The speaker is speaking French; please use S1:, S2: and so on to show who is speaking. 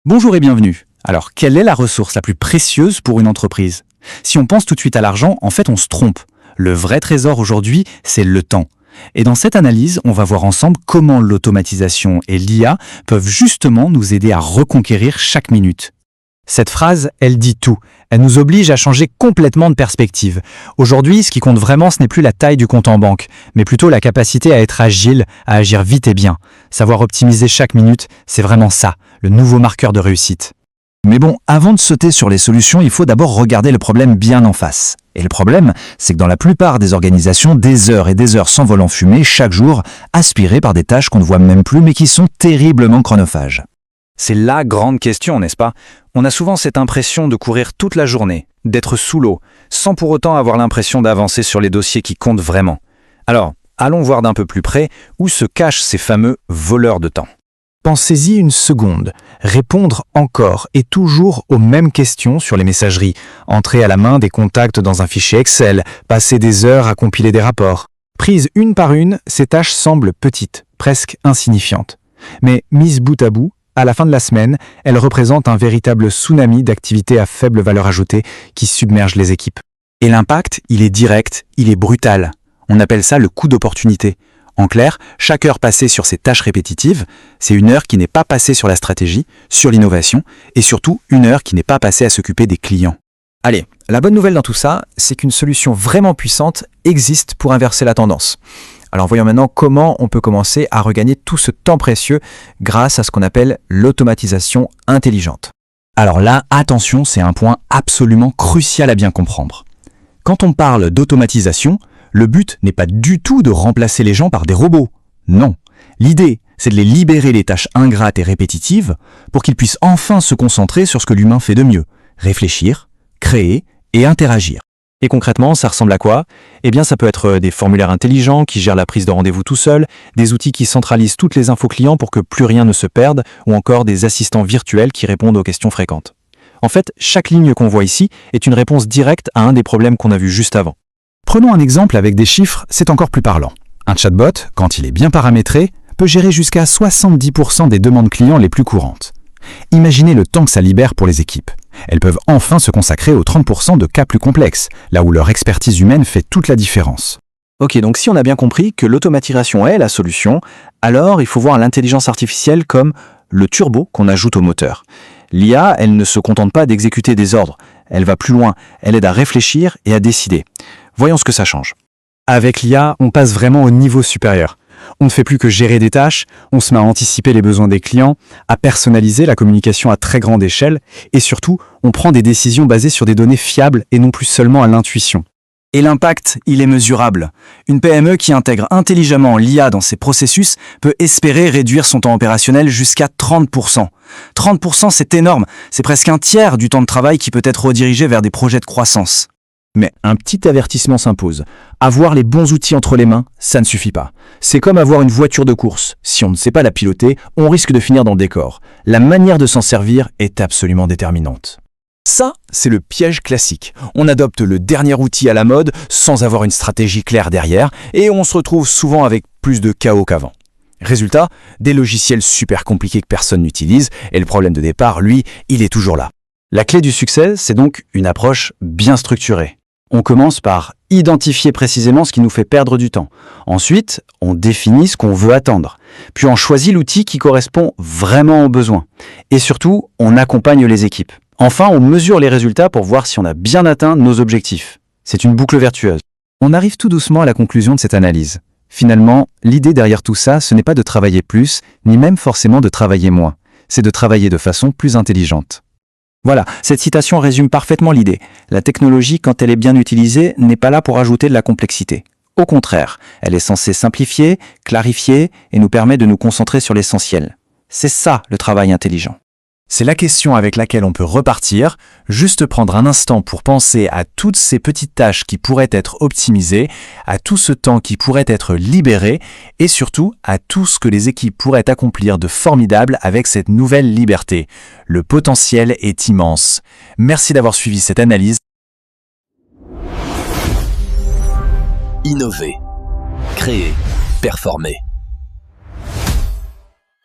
S1: Bonjour et bienvenue. Alors, quelle est la ressource la plus précieuse pour une entreprise? Si on pense tout de suite à l'argent, en fait, on se trompe. Le vrai trésor aujourd'hui, c'est le temps. Et dans cette analyse, on va voir ensemble comment l'automatisation et l'IA peuvent justement nous aider à reconquérir chaque minute. Cette phrase, elle dit tout. Elle nous oblige à changer complètement de perspective. Aujourd'hui, ce qui compte vraiment, ce n'est plus la taille du compte en banque, mais plutôt la capacité à être agile, à agir vite et bien. Savoir optimiser chaque minute, c'est vraiment ça, le nouveau marqueur de réussite.
S2: Mais bon, avant de sauter sur les solutions, il faut d'abord regarder le problème bien en face. Et le problème, c'est que dans la plupart des organisations, des heures et des heures s'envolent en fumée chaque jour, aspirées par des tâches qu'on ne voit même plus mais qui sont terriblement chronophages.
S1: C'est la grande question, n'est-ce pas? On a souvent cette impression de courir toute la journée, d'être sous l'eau, sans pour autant avoir l'impression d'avancer sur les dossiers qui comptent vraiment. Alors, allons voir d'un peu plus près où se cachent ces fameux voleurs de temps. Pensez-y une seconde. Répondre encore et toujours aux mêmes questions sur les messageries. Entrer à la main des contacts dans un fichier Excel. Passer des heures à compiler des rapports. Prises une par une, ces tâches semblent petites, presque insignifiantes. Mais mises bout à bout, à la fin de la semaine, elles représentent un véritable tsunami d'activités à faible valeur ajoutée qui submerge les équipes. Et l'impact, il est direct, il est brutal. On appelle ça le coût d'opportunité. En clair, chaque heure passée sur ces tâches répétitives, c'est une heure qui n'est pas passée sur la stratégie, sur l'innovation, et surtout une heure qui n'est pas passée à s'occuper des clients. Allez, la bonne nouvelle dans tout ça, c'est qu'une solution vraiment puissante existe pour inverser la tendance. Alors voyons maintenant comment on peut commencer à regagner tout ce temps précieux grâce à ce qu'on appelle l'automatisation intelligente.
S2: Alors là, attention, c'est un point absolument crucial à bien comprendre. Quand on parle d'automatisation, le but n'est pas du tout de remplacer les gens par des robots. Non. L'idée, c'est de les libérer des tâches ingrates et répétitives pour qu'ils puissent enfin se concentrer sur ce que l'humain fait de mieux. Réfléchir, créer et interagir.
S1: Et concrètement, ça ressemble à quoi? Eh bien, ça peut être des formulaires intelligents qui gèrent la prise de rendez-vous tout seul, des outils qui centralisent toutes les infos clients pour que plus rien ne se perde, ou encore des assistants virtuels qui répondent aux questions fréquentes. En fait, chaque ligne qu'on voit ici est une réponse directe à un des problèmes qu'on a vus juste avant.
S2: Prenons un exemple avec des chiffres, c'est encore plus parlant. Un chatbot, quand il est bien paramétré, peut gérer jusqu'à 70% des demandes clients les plus courantes. Imaginez le temps que ça libère pour les équipes. Elles peuvent enfin se consacrer aux 30% de cas plus complexes, là où leur expertise humaine fait toute la différence.
S1: Ok, donc si on a bien compris que l'automatisation est la solution, alors il faut voir l'intelligence artificielle comme le turbo qu'on ajoute au moteur. L'IA, elle ne se contente pas d'exécuter des ordres, elle va plus loin, elle aide à réfléchir et à décider. Voyons ce que ça change.
S2: Avec l'IA, on passe vraiment au niveau supérieur. On ne fait plus que gérer des tâches, on se met à anticiper les besoins des clients, à personnaliser la communication à très grande échelle, et surtout, on prend des décisions basées sur des données fiables et non plus seulement à l'intuition.
S1: Et l'impact, il est mesurable. Une PME qui intègre intelligemment l'IA dans ses processus peut espérer réduire son temps opérationnel jusqu'à 30%. 30%, c'est énorme, c'est presque un tiers du temps de travail qui peut être redirigé vers des projets de croissance.
S2: Mais un petit avertissement s'impose. Avoir les bons outils entre les mains, ça ne suffit pas. C'est comme avoir une voiture de course. Si on ne sait pas la piloter, on risque de finir dans le décor. La manière de s'en servir est absolument déterminante. Ça, c'est le piège classique. On adopte le dernier outil à la mode sans avoir une stratégie claire derrière et on se retrouve souvent avec plus de chaos qu'avant. Résultat, des logiciels super compliqués que personne n'utilise et le problème de départ, lui, il est toujours là.
S1: La clé du succès, c'est donc une approche bien structurée. On commence par identifier précisément ce qui nous fait perdre du temps. Ensuite, on définit ce qu'on veut attendre. Puis on choisit l'outil qui correspond vraiment aux besoins. Et surtout, on accompagne les équipes. Enfin, on mesure les résultats pour voir si on a bien atteint nos objectifs. C'est une boucle vertueuse.
S2: On arrive tout doucement à la conclusion de cette analyse. Finalement, l'idée derrière tout ça, ce n'est pas de travailler plus, ni même forcément de travailler moins. C'est de travailler de façon plus intelligente.
S1: Voilà, cette citation résume parfaitement l'idée. La technologie, quand elle est bien utilisée, n'est pas là pour ajouter de la complexité. Au contraire, elle est censée simplifier, clarifier et nous permet de nous concentrer sur l'essentiel. C'est ça le travail intelligent.
S2: C'est la question avec laquelle on peut repartir, juste prendre un instant pour penser à toutes ces petites tâches qui pourraient être optimisées, à tout ce temps qui pourrait être libéré et surtout à tout ce que les équipes pourraient accomplir de formidable avec cette nouvelle liberté. Le potentiel est immense. Merci d'avoir suivi cette analyse.
S3: Innover, créer, performer.